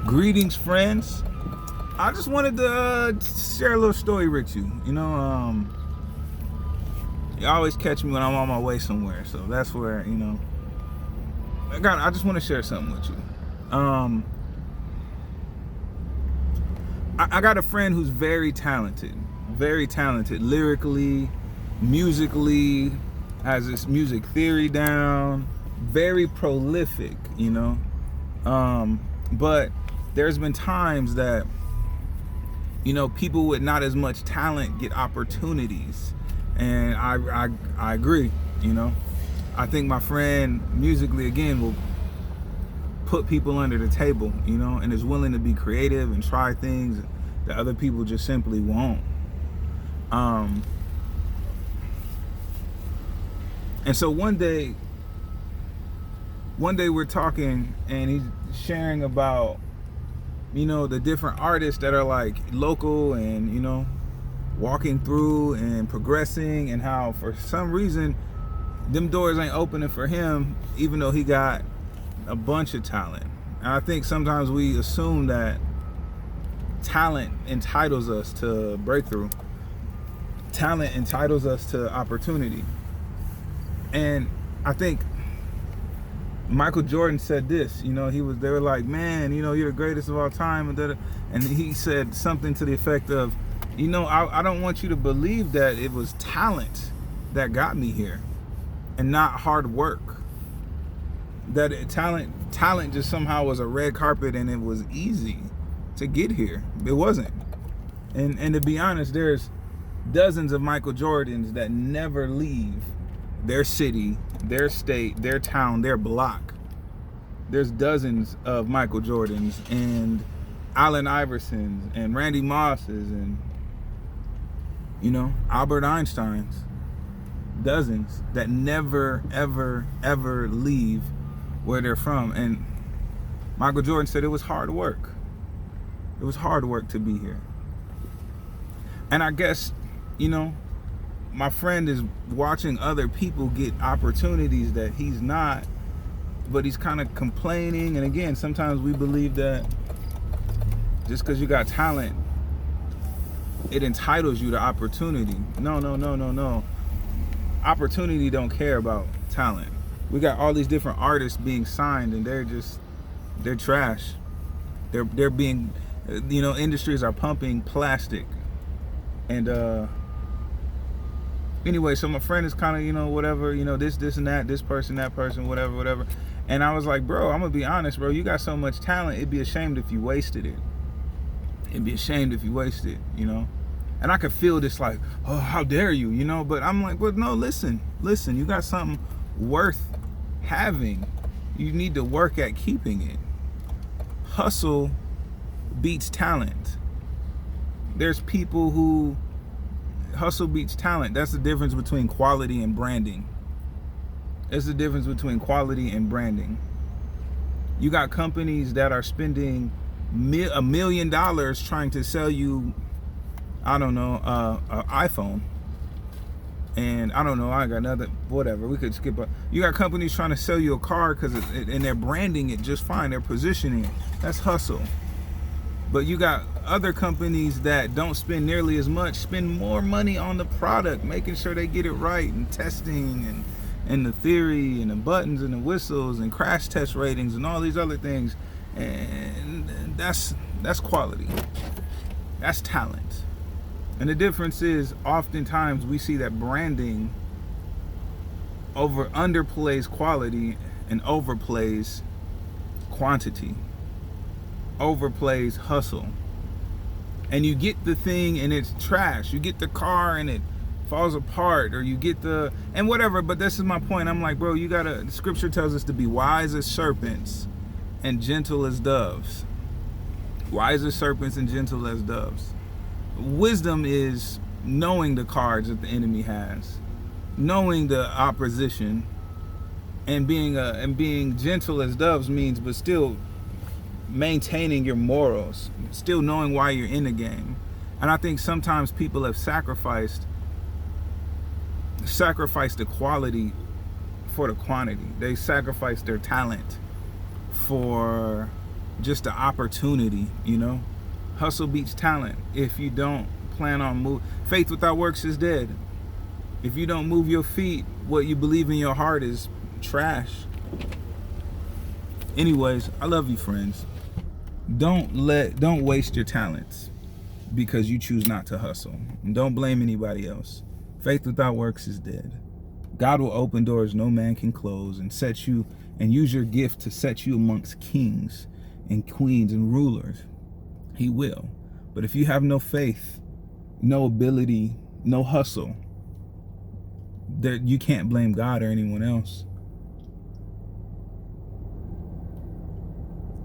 Greetings, friends. I just wanted to share a little story with you. You always catch me when I'm on my way somewhere, so that's where I just want to share something with you. I got a friend who's very talented lyrically, musically, has this music theory down, very prolific, but there's been times that people with not as much talent get opportunities, and I agree. I think my friend musically again will put people under the table, and is willing to be creative and try things that other people just simply won't. And so one day we're talking, and he's sharing about the different artists that are like local and walking through and progressing, and how for some reason them doors ain't opening for him even though he got a bunch of talent. And I think sometimes we assume that talent entitles us to breakthrough, talent entitles us to opportunity. And I think Michael Jordan said this, they were like, man, you're the greatest of all time, and he said something to the effect of, I don't want you to believe that it was talent that got me here and not hard work. That talent just somehow was a red carpet and it was easy to get here. It wasn't. And to be honest, there's dozens of Michael Jordans that never leave their city, their state, their town, their block. There's dozens of Michael Jordans and Allen Iversons and Randy Mosses and Albert Einsteins. Dozens that never, ever, ever leave where they're from. And Michael Jordan said it was hard work. It was hard work to be here. And I guess, my friend is watching other people get opportunities that he's not, but he's kind of complaining. And again, sometimes we believe that just because you got talent, it entitles you to opportunity. No. Opportunity don't care about talent. We got all these different artists being signed, and they're trash. They're being, industries are pumping plastic. And anyway, so my friend is kind of, whatever, this and that, this person, that person, whatever. And I was like, bro, I'm gonna be honest, bro, you got so much talent, it'd be ashamed if you wasted it. And I could feel this like, oh, how dare you, but I'm like, but no, listen, you got something worth having. You need to work at keeping it. Hustle beats talent. There's people who hustle beats talent. That's the difference between quality and branding. You got companies that are spending $1 million trying to sell you, I don't know, an iPhone. And I don't know, I got another, whatever, we could skip it. You got companies trying to sell you a car and they're branding it just fine. They're positioning it. That's hustle. But you got other companies that don't spend nearly as much, spend more money on the product, making sure they get it right, and testing and the theory and the buttons and the whistles and crash test ratings and all these other things. And that's quality. That's talent. And the difference is, oftentimes we see that branding underplays quality and overplays quantity, overplays hustle. And you get the thing and it's trash. You get the car and it falls apart, or you get and whatever. But this is my point. I'm like, bro, the scripture tells us to be wise as serpents and gentle as doves. Wise as serpents and gentle as doves. Wisdom is knowing the cards that the enemy has, knowing the opposition, and being gentle as doves means, but still maintaining your morals, still knowing why you're in the game. And I think sometimes people have sacrificed the quality for the quantity. They sacrifice their talent for just an opportunity, you know. Hustle beats talent. If you don't plan on move, faith without works is dead. If you don't move your feet, what you believe in your heart is trash. Anyways, I love you, friends. Don't waste your talents because you choose not to hustle. And don't blame anybody else. Faith without works is dead. God will open doors no man can close and set you and use your gift to set you amongst kings and queens and rulers. He will. But if you have no faith, no ability, no hustle, that you can't blame God or anyone else.